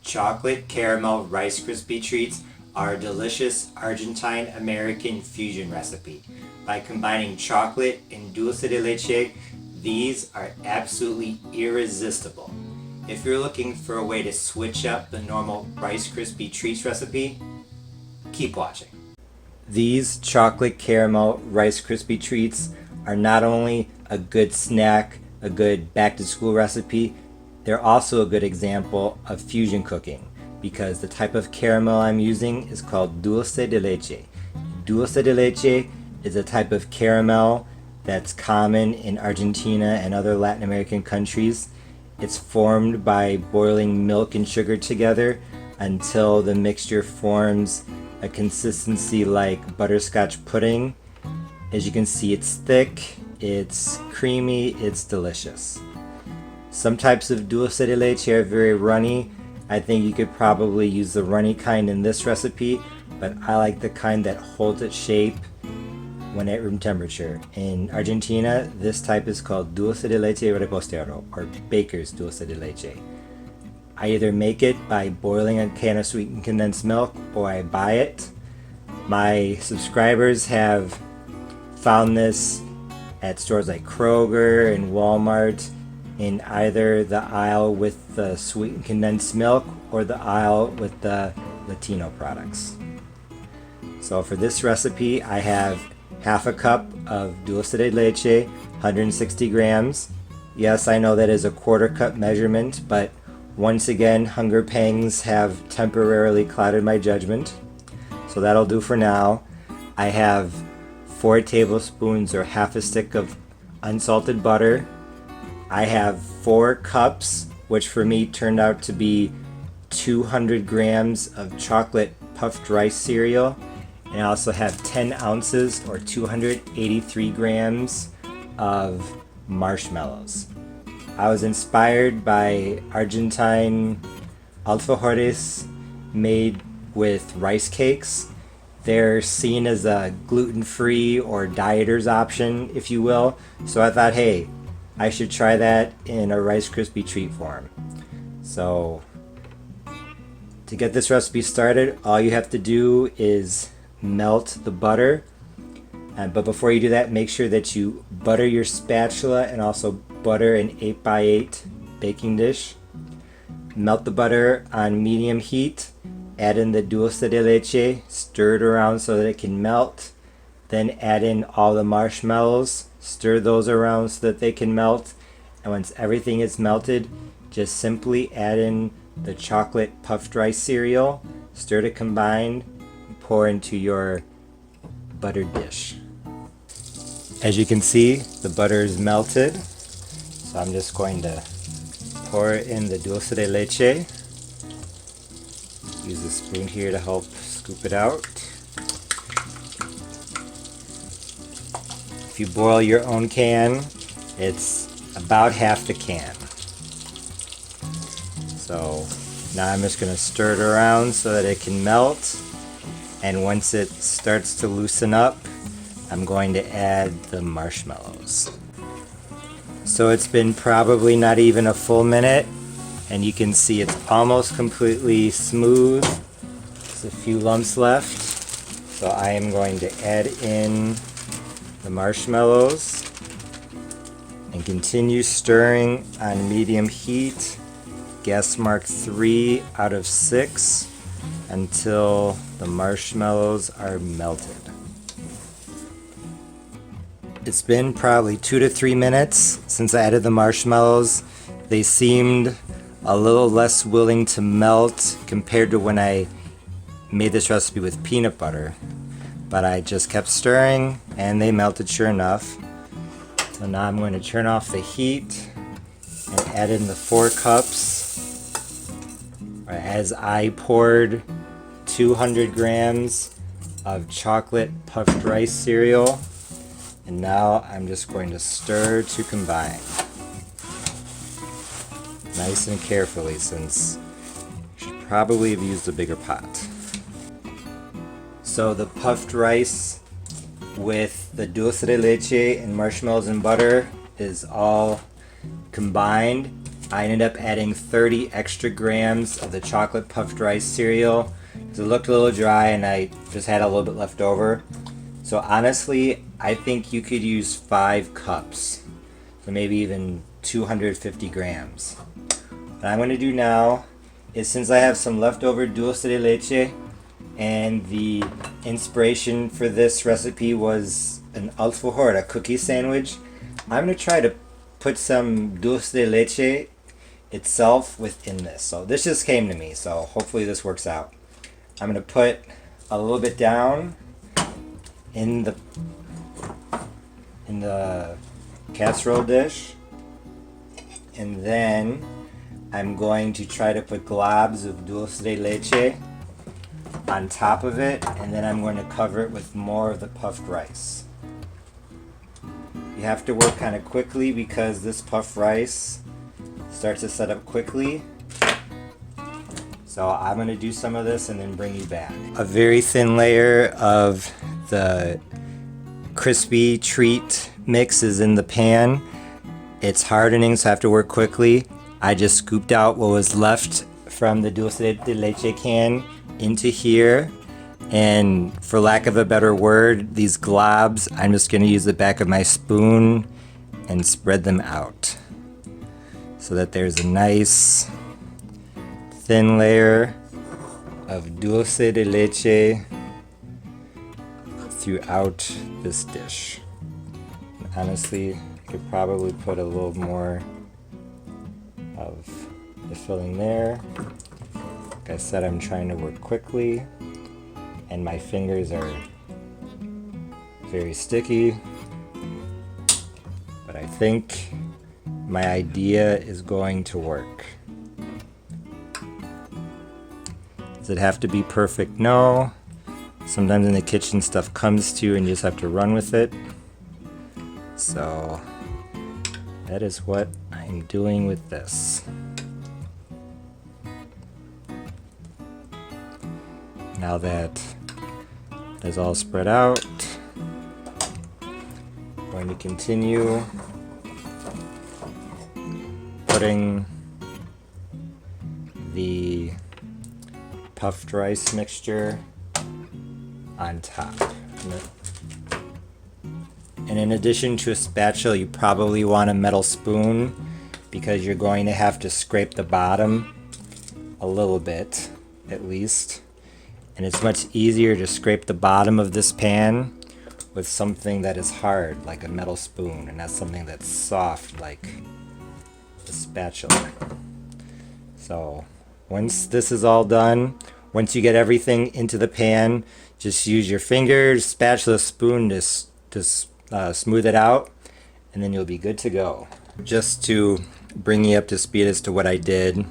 chocolate caramel Rice Krispie treats are a delicious Argentine-American fusion recipe. By combining chocolate and dulce de leche, these are absolutely irresistible. If you're looking for a way to switch up the normal Rice Krispie treats recipe, keep watching. These chocolate caramel Rice Krispie treats are not only a good snack, a good back to school recipe, they're also a good example of fusion cooking because the type of caramel I'm using is called dulce de leche. Dulce de leche is a type of caramel that's common in Argentina and other Latin American countries. It's formed by boiling milk and sugar together until the mixture forms a consistency like butterscotch pudding. As you can see, it's thick, it's creamy, it's delicious. Some types of dulce de leche are very runny. I think you could probably use the runny kind in this recipe, but I like the kind that holds its shape when at room temperature. In Argentina, this type is called dulce de leche repostero, or baker's dulce de leche. I either make it by boiling a can of sweetened condensed milk or I buy it. My subscribers have found this at stores like Kroger and Walmart in either the aisle with the sweetened condensed milk or the aisle with the Latino products. So for this recipe, I have half a cup of dulce de leche, 160 grams. Yes, I know that is a quarter cup measurement, but once again, hunger pangs have temporarily clouded my judgment. So that'll do for now. I have 4 tablespoons or half a stick of unsalted butter. I have 4 cups, which for me turned out to be 200 grams of chocolate puffed rice cereal. And I also have 10 ounces or 283 grams of marshmallows. I was inspired by Argentine alfajores made with rice cakes. They're seen as a gluten-free or dieter's option, if you will. So I thought, hey, I should try that in a Rice Krispie treat form. So to get this recipe started, all you have to do is melt the butter. But before you do that, make sure that you butter your spatula and also butter an 8x8 baking dish. Melt the butter on medium heat. Add in the dulce de leche, stir it around so that it can melt. Then add in all the marshmallows, stir those around so that they can melt. And once everything is melted, just simply add in the chocolate puffed rice cereal, stir to combine, and pour into your buttered dish. As you can see, the butter is melted. So I'm just going to pour in the dulce de leche. Use a spoon here to help scoop it out. If you boil your own can, it's about half the can. So now I'm just going to stir it around so that it can melt. And once it starts to loosen up, I'm going to add the marshmallows. So it's been probably not even a full minute, and you can see it's almost completely smooth. There's a few lumps left. So I am going to add in the marshmallows and continue stirring on medium heat, gas mark 3 out of 6, until the marshmallows are melted. It's been probably 2 to 3 minutes since I added the marshmallows. They seemed a little less willing to melt compared to when I made this recipe with peanut butter. But I just kept stirring and they melted sure enough. So now I'm going to turn off the heat and add in the 4 cups. As I poured 200 grams of chocolate puffed rice cereal. And now I'm just going to stir to combine. Nice and carefully, since you should probably have used a bigger pot. So the puffed rice with the dulce de leche and marshmallows and butter is all combined. I ended up adding 30 extra grams of the chocolate puffed rice cereal because it looked a little dry and I just had a little bit left over. So honestly, I think you could use 5 cups, so maybe even 250 grams. What I'm going to do now is, since I have some leftover dulce de leche and the inspiration for this recipe was an alfajor, a cookie sandwich, I'm going to try to put some dulce de leche itself within this. So this just came to me, so hopefully this works out. I'm going to put a little bit down in the casserole dish, and then I'm going to try to put globs of dulce de leche on top of it, and then I'm going to cover it with more of the puffed rice. You have to work kind of quickly because this puffed rice starts to set up quickly. So I'm going to do some of this and then bring you back. A very thin layer of the crispy treat mix is in the pan. It's hardening, so I have to work quickly. I just scooped out what was left from the dulce de leche can into here. And for lack of a better word, these globs, I'm just going to use the back of my spoon and spread them out so that there's a nice thin layer of dulce de leche throughout this dish. And honestly, I could probably put a little more of the filling there. Like I said, I'm trying to work quickly, and my fingers are very sticky, but I think my idea is going to work. Does it have to be perfect? No. Sometimes in the kitchen stuff comes to you and you just have to run with it. So that is what I'm doing with this. Now that is all spread out, I'm going to continue putting the puffed rice mixture on top. And in addition to a spatula, you probably want a metal spoon because you're going to have to scrape the bottom a little bit, at least. And it's much easier to scrape the bottom of this pan with something that is hard, like a metal spoon, and not something that's soft, like a spatula. So once this is all done, once you get everything into the pan, just use your fingers, spatula, spoon to smooth it out, and then you'll be good to go. Just to bring you up to speed as to what I did,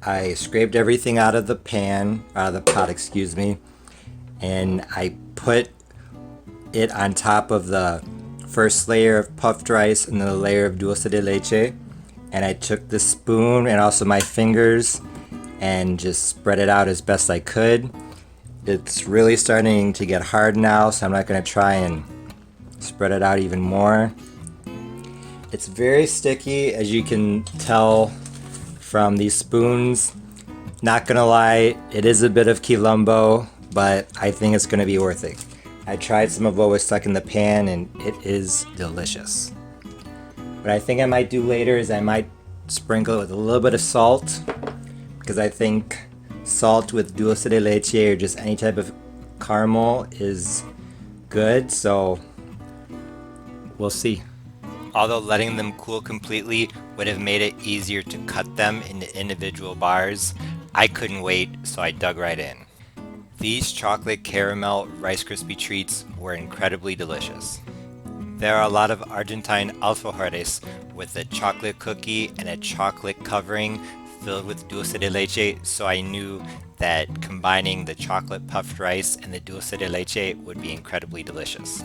I scraped everything out of the pot, excuse me, and I put it on top of the first layer of puffed rice and then a layer of dulce de leche, and I took the spoon and also my fingers and just spread it out as best I could. It's really starting to get hard now, so I'm not going to try and spread it out even more. It's very sticky, as you can tell from these spoons. Not gonna lie, it is a bit of quilombo, but I think it's gonna be worth it. I tried some of what was stuck in the pan and it is delicious. What I think I might do later is I might sprinkle it with a little bit of salt, because I think salt with dulce de leche or just any type of caramel is good, so we'll see. Although letting them cool completely would have made it easier to cut them into individual bars, I couldn't wait, so I dug right in. These chocolate caramel Rice Krispie treats were incredibly delicious. There are a lot of Argentine alfajores with a chocolate cookie and a chocolate covering filled with dulce de leche, so I knew that combining the chocolate puffed rice and the dulce de leche would be incredibly delicious.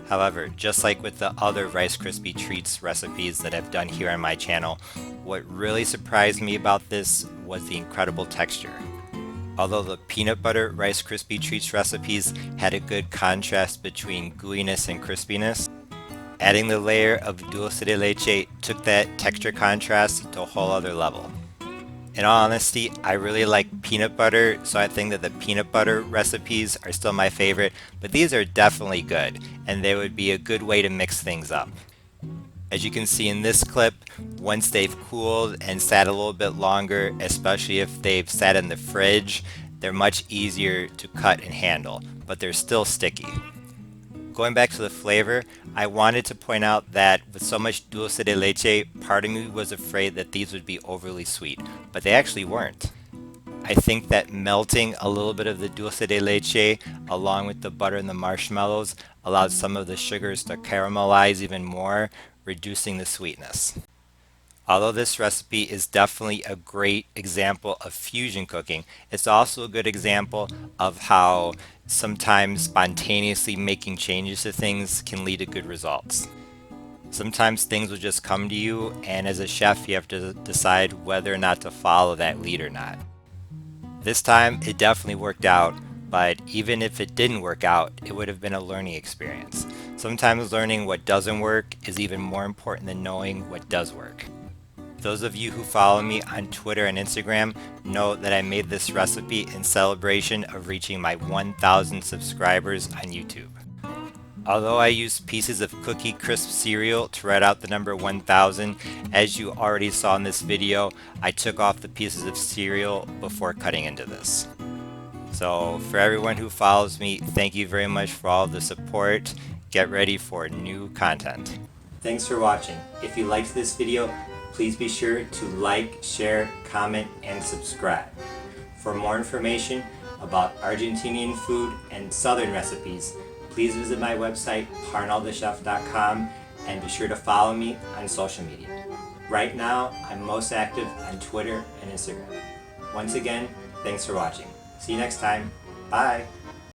However, just like with the other Rice Krispie treats recipes that I've done here on my channel, what really surprised me about this was the incredible texture. Although the peanut butter Rice Krispie treats recipes had a good contrast between gooiness and crispiness, Adding the layer of dulce de leche took that texture contrast to a whole other level. In all honesty, I really like peanut butter, so I think that the peanut butter recipes are still my favorite, but these are definitely good, and they would be a good way to mix things up. As you can see in this clip, once they've cooled and sat a little bit longer, especially if they've sat in the fridge, they're much easier to cut and handle, but they're still sticky. Going back to the flavor, I wanted to point out that with so much dulce de leche, part of me was afraid that these would be overly sweet, but they actually weren't. I think that melting a little bit of the dulce de leche along with the butter and the marshmallows allowed some of the sugars to caramelize even more, reducing the sweetness. Although this recipe is definitely a great example of fusion cooking, it's also a good example of how sometimes spontaneously making changes to things can lead to good results. Sometimes things will just come to you, and as a chef, you have to decide whether or not to follow that lead or not. This time, it definitely worked out, but even if it didn't work out, it would have been a learning experience. Sometimes learning what doesn't work is even more important than knowing what does work. Those of you who follow me on Twitter and Instagram know that I made this recipe in celebration of reaching my 1,000 subscribers on YouTube. Although I used pieces of Cookie Crisp cereal to write out the number 1,000, as you already saw in this video, I took off the pieces of cereal before cutting into this. So for everyone who follows me, thank you very much for all the support. Get ready for new content. Thanks for watching. If you liked this video, please be sure to like, share, comment, and subscribe. For more information about Argentinian food and Southern recipes, please visit my website, parnellthechef.com, and be sure to follow me on social media. Right now, I'm most active on Twitter and Instagram. Once again, thanks for watching. See you next time. Bye.